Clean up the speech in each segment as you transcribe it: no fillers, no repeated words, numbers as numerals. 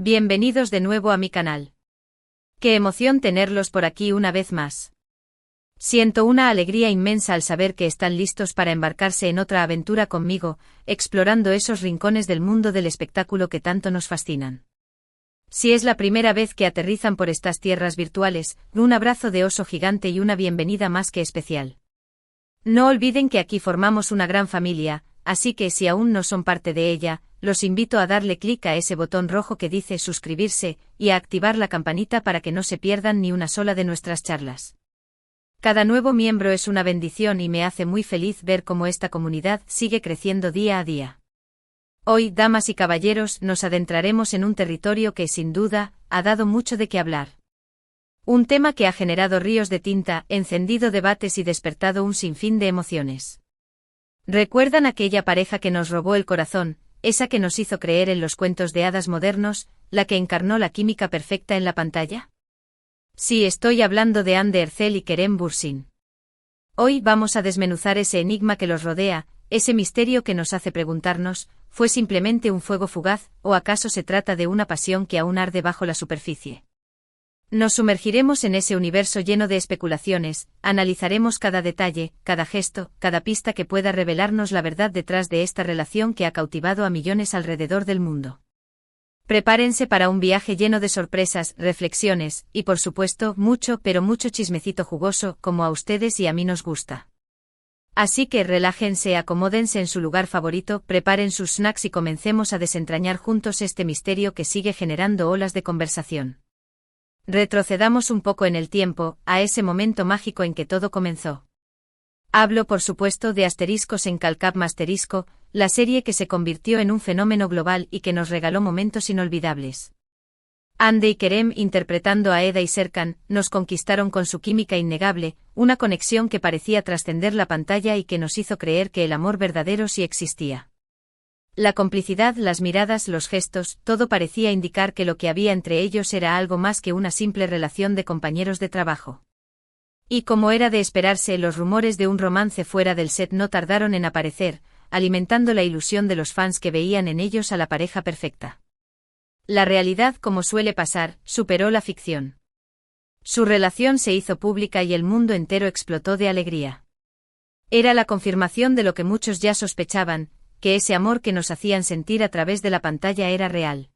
Bienvenidos de nuevo a mi canal. Qué emoción tenerlos por aquí una vez más. Siento una alegría inmensa al saber que están listos para embarcarse en otra aventura conmigo, explorando esos rincones del mundo del espectáculo que tanto nos fascinan. Si es la primera vez que aterrizan por estas tierras virtuales, un abrazo de oso gigante y una bienvenida más que especial. No olviden que aquí formamos una gran familia, así que si aún no son parte de ella, los invito a darle clic a ese botón rojo que dice suscribirse, y a activar la campanita para que no se pierdan ni una sola de nuestras charlas. Cada nuevo miembro es una bendición y me hace muy feliz ver cómo esta comunidad sigue creciendo día a día. Hoy, damas y caballeros, nos adentraremos en un territorio que, sin duda, ha dado mucho de qué hablar. Un tema que ha generado ríos de tinta, encendido debates y despertado un sinfín de emociones. ¿Recuerdan aquella pareja que nos robó el corazón, esa que nos hizo creer en los cuentos de hadas modernos, la que encarnó la química perfecta en la pantalla? Sí, estoy hablando de Anne Ercel y Kerem Bürsin. Hoy vamos a desmenuzar ese enigma que los rodea, ese misterio que nos hace preguntarnos, ¿fue simplemente un fuego fugaz, o acaso se trata de una pasión que aún arde bajo la superficie? Nos sumergiremos en ese universo lleno de especulaciones, analizaremos cada detalle, cada gesto, cada pista que pueda revelarnos la verdad detrás de esta relación que ha cautivado a millones alrededor del mundo. Prepárense para un viaje lleno de sorpresas, reflexiones, y por supuesto, mucho pero mucho chismecito jugoso, como a ustedes y a mí nos gusta. Así que relájense, acomódense en su lugar favorito, preparen sus snacks y comencemos a desentrañar juntos este misterio que sigue generando olas de conversación. Retrocedamos un poco en el tiempo, a ese momento mágico en que todo comenzó. Hablo por supuesto de Asteriscos en Calcap Masterisco, la serie que se convirtió en un fenómeno global y que nos regaló momentos inolvidables. Hande y Kerem, interpretando a Eda y Serkan, nos conquistaron con su química innegable, una conexión que parecía trascender la pantalla y que nos hizo creer que el amor verdadero sí existía. La complicidad, las miradas, los gestos, todo parecía indicar que lo que había entre ellos era algo más que una simple relación de compañeros de trabajo. Y como era de esperarse, los rumores de un romance fuera del set no tardaron en aparecer, alimentando la ilusión de los fans que veían en ellos a la pareja perfecta. La realidad, como suele pasar, superó la ficción. Su relación se hizo pública y el mundo entero explotó de alegría. Era la confirmación de lo que muchos ya sospechaban, que ese amor que nos hacían sentir a través de la pantalla era real.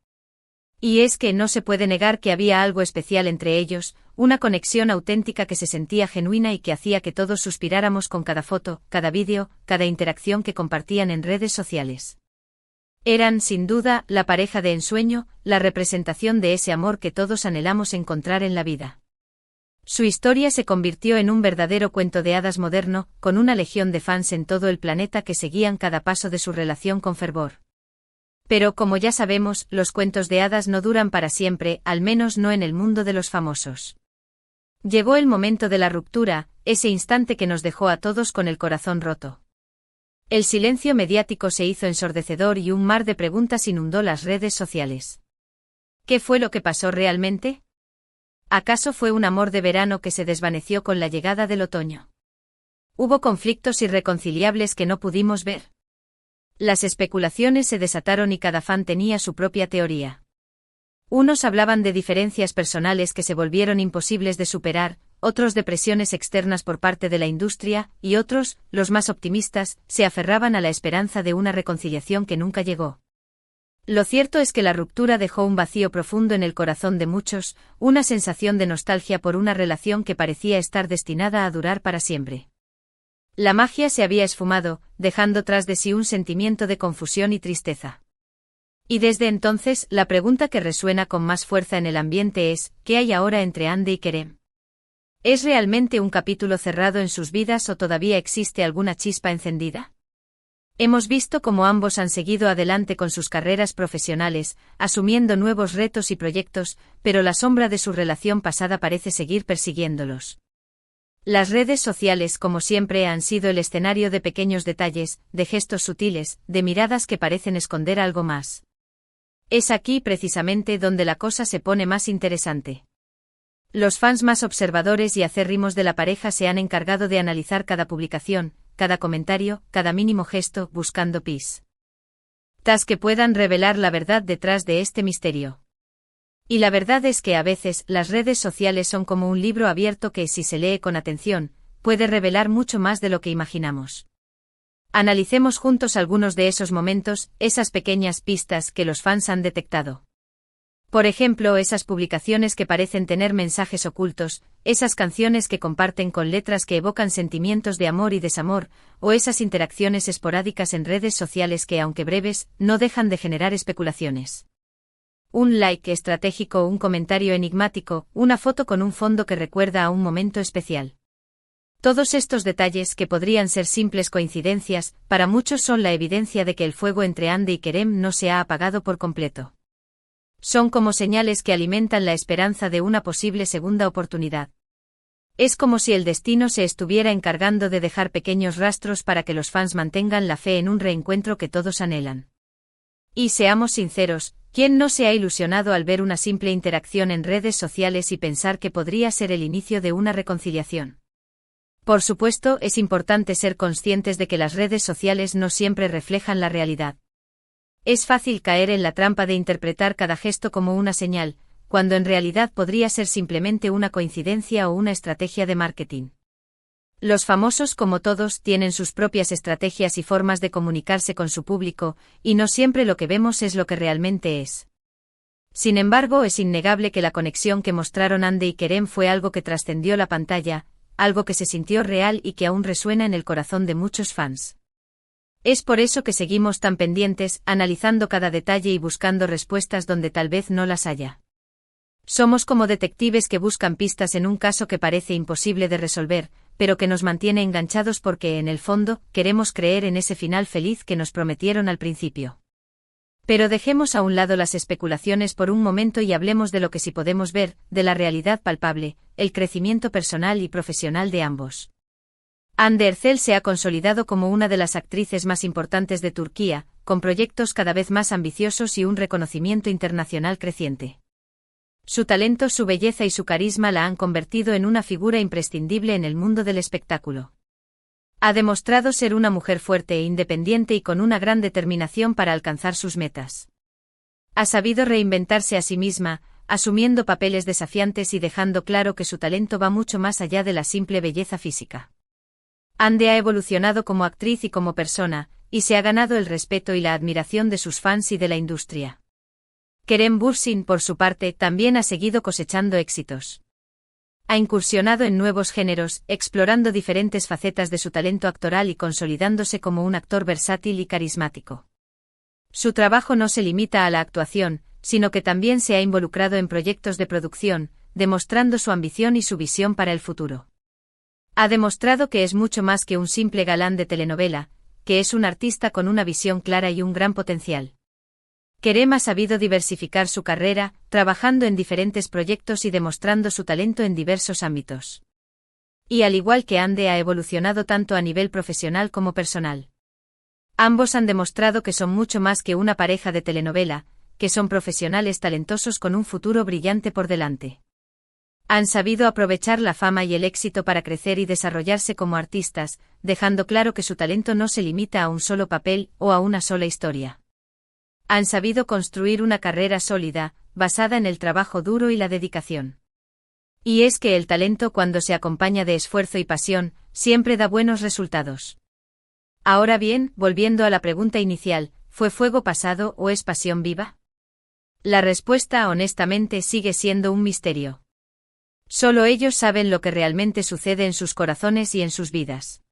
Y es que no se puede negar que había algo especial entre ellos, una conexión auténtica que se sentía genuina y que hacía que todos suspiráramos con cada foto, cada vídeo, cada interacción que compartían en redes sociales. Eran, sin duda, la pareja de ensueño, la representación de ese amor que todos anhelamos encontrar en la vida. Su historia se convirtió en un verdadero cuento de hadas moderno, con una legión de fans en todo el planeta que seguían cada paso de su relación con fervor. Pero como ya sabemos, los cuentos de hadas no duran para siempre, al menos no en el mundo de los famosos. Llegó el momento de la ruptura, ese instante que nos dejó a todos con el corazón roto. El silencio mediático se hizo ensordecedor y un mar de preguntas inundó las redes sociales. ¿Qué fue lo que pasó realmente? ¿Acaso fue un amor de verano que se desvaneció con la llegada del otoño? ¿Hubo conflictos irreconciliables que no pudimos ver? Las especulaciones se desataron y cada fan tenía su propia teoría. Unos hablaban de diferencias personales que se volvieron imposibles de superar, otros de presiones externas por parte de la industria, y otros, los más optimistas, se aferraban a la esperanza de una reconciliación que nunca llegó. Lo cierto es que la ruptura dejó un vacío profundo en el corazón de muchos, una sensación de nostalgia por una relación que parecía estar destinada a durar para siempre. La magia se había esfumado, dejando tras de sí un sentimiento de confusión y tristeza. Y desde entonces, la pregunta que resuena con más fuerza en el ambiente es, ¿qué hay ahora entre Hande y Kerem? ¿Es realmente un capítulo cerrado en sus vidas o todavía existe alguna chispa encendida? Hemos visto cómo ambos han seguido adelante con sus carreras profesionales, asumiendo nuevos retos y proyectos, pero la sombra de su relación pasada parece seguir persiguiéndolos. Las redes sociales, como siempre, han sido el escenario de pequeños detalles, de gestos sutiles, de miradas que parecen esconder algo más. Es aquí precisamente donde la cosa se pone más interesante. Los fans más observadores y acérrimos de la pareja se han encargado de analizar cada publicación, cada comentario, cada mínimo gesto, buscando pistas que puedan revelar la verdad detrás de este misterio. Y la verdad es que a veces las redes sociales son como un libro abierto que, si se lee con atención, puede revelar mucho más de lo que imaginamos. Analicemos juntos algunos de esos momentos, esas pequeñas pistas que los fans han detectado. Por ejemplo, esas publicaciones que parecen tener mensajes ocultos, esas canciones que comparten con letras que evocan sentimientos de amor y desamor, o esas interacciones esporádicas en redes sociales que, aunque breves, no dejan de generar especulaciones. Un like estratégico, un comentario enigmático, una foto con un fondo que recuerda a un momento especial. Todos estos detalles, que podrían ser simples coincidencias, para muchos son la evidencia de que el fuego entre Hande y Kerem no se ha apagado por completo. Son como señales que alimentan la esperanza de una posible segunda oportunidad. Es como si el destino se estuviera encargando de dejar pequeños rastros para que los fans mantengan la fe en un reencuentro que todos anhelan. Y seamos sinceros, ¿quién no se ha ilusionado al ver una simple interacción en redes sociales y pensar que podría ser el inicio de una reconciliación? Por supuesto, es importante ser conscientes de que las redes sociales no siempre reflejan la realidad. Es fácil caer en la trampa de interpretar cada gesto como una señal, cuando en realidad podría ser simplemente una coincidencia o una estrategia de marketing. Los famosos, como todos, tienen sus propias estrategias y formas de comunicarse con su público, y no siempre lo que vemos es lo que realmente es. Sin embargo, es innegable que la conexión que mostraron Hande y Kerem fue algo que trascendió la pantalla, algo que se sintió real y que aún resuena en el corazón de muchos fans. Es por eso que seguimos tan pendientes, analizando cada detalle y buscando respuestas donde tal vez no las haya. Somos como detectives que buscan pistas en un caso que parece imposible de resolver, pero que nos mantiene enganchados porque, en el fondo, queremos creer en ese final feliz que nos prometieron al principio. Pero dejemos a un lado las especulaciones por un momento y hablemos de lo que sí podemos ver, de la realidad palpable, el crecimiento personal y profesional de ambos. Hande Erçel se ha consolidado como una de las actrices más importantes de Turquía, con proyectos cada vez más ambiciosos y un reconocimiento internacional creciente. Su talento, su belleza y su carisma la han convertido en una figura imprescindible en el mundo del espectáculo. Ha demostrado ser una mujer fuerte e independiente y con una gran determinación para alcanzar sus metas. Ha sabido reinventarse a sí misma, asumiendo papeles desafiantes y dejando claro que su talento va mucho más allá de la simple belleza física. Hande ha evolucionado como actriz y como persona, y se ha ganado el respeto y la admiración de sus fans y de la industria. Kerem Bürsin, por su parte, también ha seguido cosechando éxitos. Ha incursionado en nuevos géneros, explorando diferentes facetas de su talento actoral y consolidándose como un actor versátil y carismático. Su trabajo no se limita a la actuación, sino que también se ha involucrado en proyectos de producción, demostrando su ambición y su visión para el futuro. Ha demostrado que es mucho más que un simple galán de telenovela, que es un artista con una visión clara y un gran potencial. Kerem ha sabido diversificar su carrera, trabajando en diferentes proyectos y demostrando su talento en diversos ámbitos. Y al igual que Hande, ha evolucionado tanto a nivel profesional como personal. Ambos han demostrado que son mucho más que una pareja de telenovela, que son profesionales talentosos con un futuro brillante por delante. Han sabido aprovechar la fama y el éxito para crecer y desarrollarse como artistas, dejando claro que su talento no se limita a un solo papel o a una sola historia. Han sabido construir una carrera sólida, basada en el trabajo duro y la dedicación. Y es que el talento, cuando se acompaña de esfuerzo y pasión, siempre da buenos resultados. Ahora bien, volviendo a la pregunta inicial, ¿fue fuego pasado o es pasión viva? La respuesta, honestamente, sigue siendo un misterio. Solo ellos saben lo que realmente sucede en sus corazones y en sus vidas.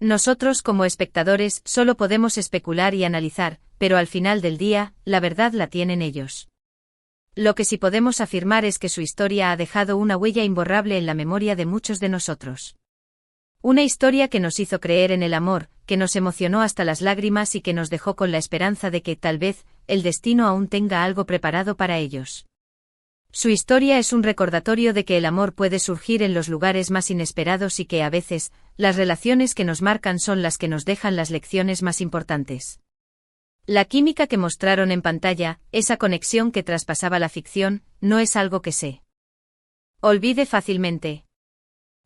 Nosotros, como espectadores, solo podemos especular y analizar, pero al final del día, la verdad la tienen ellos. Lo que sí podemos afirmar es que su historia ha dejado una huella imborrable en la memoria de muchos de nosotros. Una historia que nos hizo creer en el amor, que nos emocionó hasta las lágrimas y que nos dejó con la esperanza de que, tal vez, el destino aún tenga algo preparado para ellos. Su historia es un recordatorio de que el amor puede surgir en los lugares más inesperados y que, a veces, las relaciones que nos marcan son las que nos dejan las lecciones más importantes. La química que mostraron en pantalla, esa conexión que traspasaba la ficción, no es algo que se olvide fácilmente.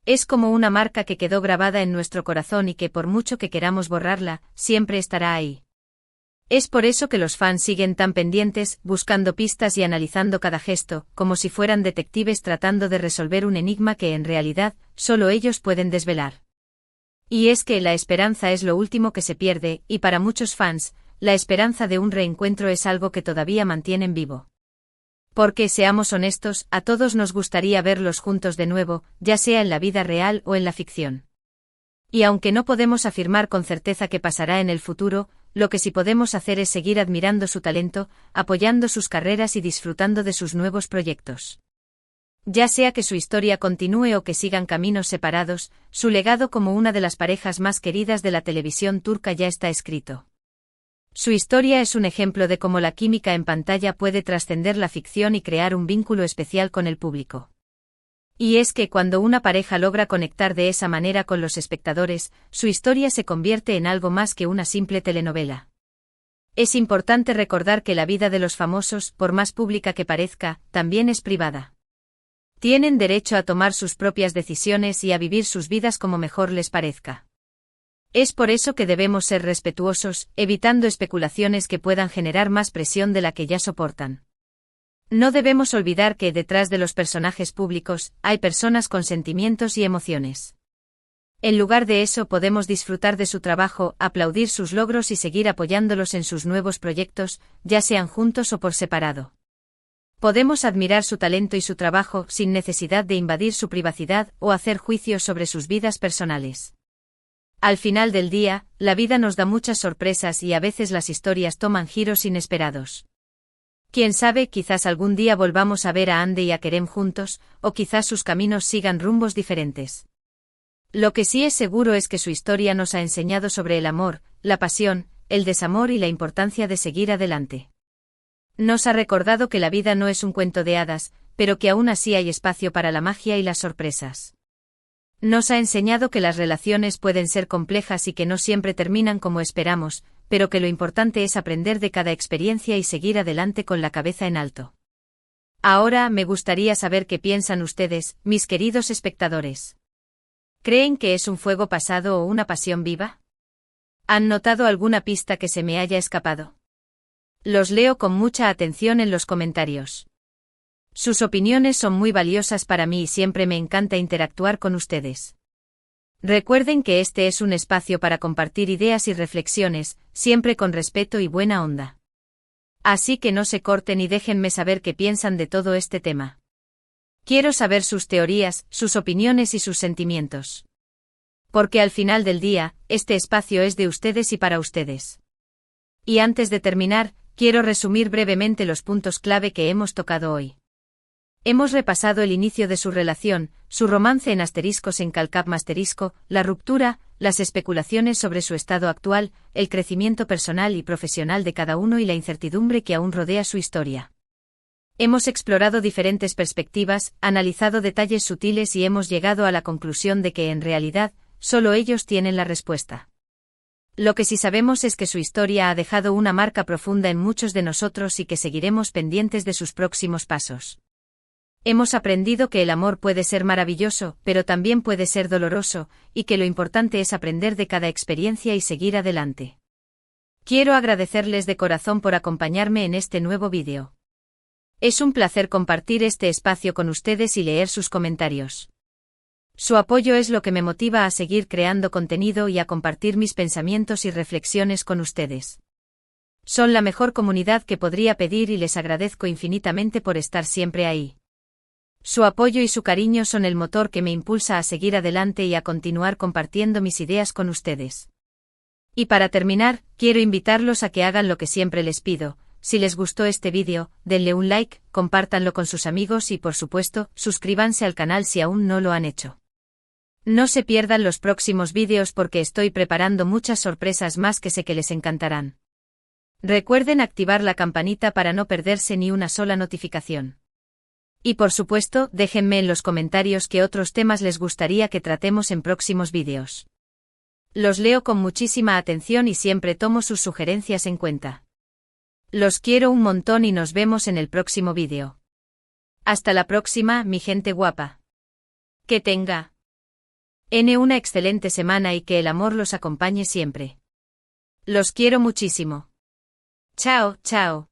Es como una marca que quedó grabada en nuestro corazón y que, por mucho que queramos borrarla, siempre estará ahí. Es por eso que los fans siguen tan pendientes, buscando pistas y analizando cada gesto, como si fueran detectives tratando de resolver un enigma que en realidad, solo ellos pueden desvelar. Y es que la esperanza es lo último que se pierde, y para muchos fans, la esperanza de un reencuentro es algo que todavía mantienen vivo. Porque, seamos honestos, a todos nos gustaría verlos juntos de nuevo, ya sea en la vida real o en la ficción. Y aunque no podemos afirmar con certeza qué pasará en el futuro, lo que sí podemos hacer es seguir admirando su talento, apoyando sus carreras y disfrutando de sus nuevos proyectos. Ya sea que su historia continúe o que sigan caminos separados, su legado como una de las parejas más queridas de la televisión turca ya está escrito. Su historia es un ejemplo de cómo la química en pantalla puede trascender la ficción y crear un vínculo especial con el público. Y es que cuando una pareja logra conectar de esa manera con los espectadores, su historia se convierte en algo más que una simple telenovela. Es importante recordar que la vida de los famosos, por más pública que parezca, también es privada. Tienen derecho a tomar sus propias decisiones y a vivir sus vidas como mejor les parezca. Es por eso que debemos ser respetuosos, evitando especulaciones que puedan generar más presión de la que ya soportan. No debemos olvidar que detrás de los personajes públicos, hay personas con sentimientos y emociones. En lugar de eso podemos disfrutar de su trabajo, aplaudir sus logros y seguir apoyándolos en sus nuevos proyectos, ya sean juntos o por separado. Podemos admirar su talento y su trabajo sin necesidad de invadir su privacidad o hacer juicios sobre sus vidas personales. Al final del día, la vida nos da muchas sorpresas y a veces las historias toman giros inesperados. Quién sabe, quizás algún día volvamos a ver a Hande y a Kerem juntos, o quizás sus caminos sigan rumbos diferentes. Lo que sí es seguro es que su historia nos ha enseñado sobre el amor, la pasión, el desamor y la importancia de seguir adelante. Nos ha recordado que la vida no es un cuento de hadas, pero que aún así hay espacio para la magia y las sorpresas. Nos ha enseñado que las relaciones pueden ser complejas y que no siempre terminan como esperamos, pero que lo importante es aprender de cada experiencia y seguir adelante con la cabeza en alto. Ahora me gustaría saber qué piensan ustedes, mis queridos espectadores. ¿Creen que es un fuego pasado o una pasión viva? ¿Han notado alguna pista que se me haya escapado? Los leo con mucha atención en los comentarios. Sus opiniones son muy valiosas para mí y siempre me encanta interactuar con ustedes. Recuerden que este es un espacio para compartir ideas y reflexiones, siempre con respeto y buena onda. Así que no se corten y déjenme saber qué piensan de todo este tema. Quiero saber sus teorías, sus opiniones y sus sentimientos. Porque al final del día, este espacio es de ustedes y para ustedes. Y antes de terminar, quiero resumir brevemente los puntos clave que hemos tocado hoy. Hemos repasado el inicio de su relación, su romance en asteriscos en calcap asterisco, la ruptura, las especulaciones sobre su estado actual, el crecimiento personal y profesional de cada uno y la incertidumbre que aún rodea su historia. Hemos explorado diferentes perspectivas, analizado detalles sutiles y hemos llegado a la conclusión de que en realidad, solo ellos tienen la respuesta. Lo que sí sabemos es que su historia ha dejado una marca profunda en muchos de nosotros y que seguiremos pendientes de sus próximos pasos. Hemos aprendido que el amor puede ser maravilloso, pero también puede ser doloroso, y que lo importante es aprender de cada experiencia y seguir adelante. Quiero agradecerles de corazón por acompañarme en este nuevo vídeo. Es un placer compartir este espacio con ustedes y leer sus comentarios. Su apoyo es lo que me motiva a seguir creando contenido y a compartir mis pensamientos y reflexiones con ustedes. Son la mejor comunidad que podría pedir y les agradezco infinitamente por estar siempre ahí. Su apoyo y su cariño son el motor que me impulsa a seguir adelante y a continuar compartiendo mis ideas con ustedes. Y para terminar, quiero invitarlos a que hagan lo que siempre les pido. Si les gustó este vídeo, denle un like, compártanlo con sus amigos y por supuesto, suscríbanse al canal si aún no lo han hecho. No se pierdan los próximos vídeos porque estoy preparando muchas sorpresas más que sé que les encantarán. Recuerden activar la campanita para no perderse ni una sola notificación. Y por supuesto, déjenme en los comentarios qué otros temas les gustaría que tratemos en próximos vídeos. Los leo con muchísima atención y siempre tomo sus sugerencias en cuenta. Los quiero un montón y nos vemos en el próximo vídeo. Hasta la próxima, mi gente guapa. Que tenga una excelente semana y que el amor los acompañe siempre. Los quiero muchísimo. Chao, chao.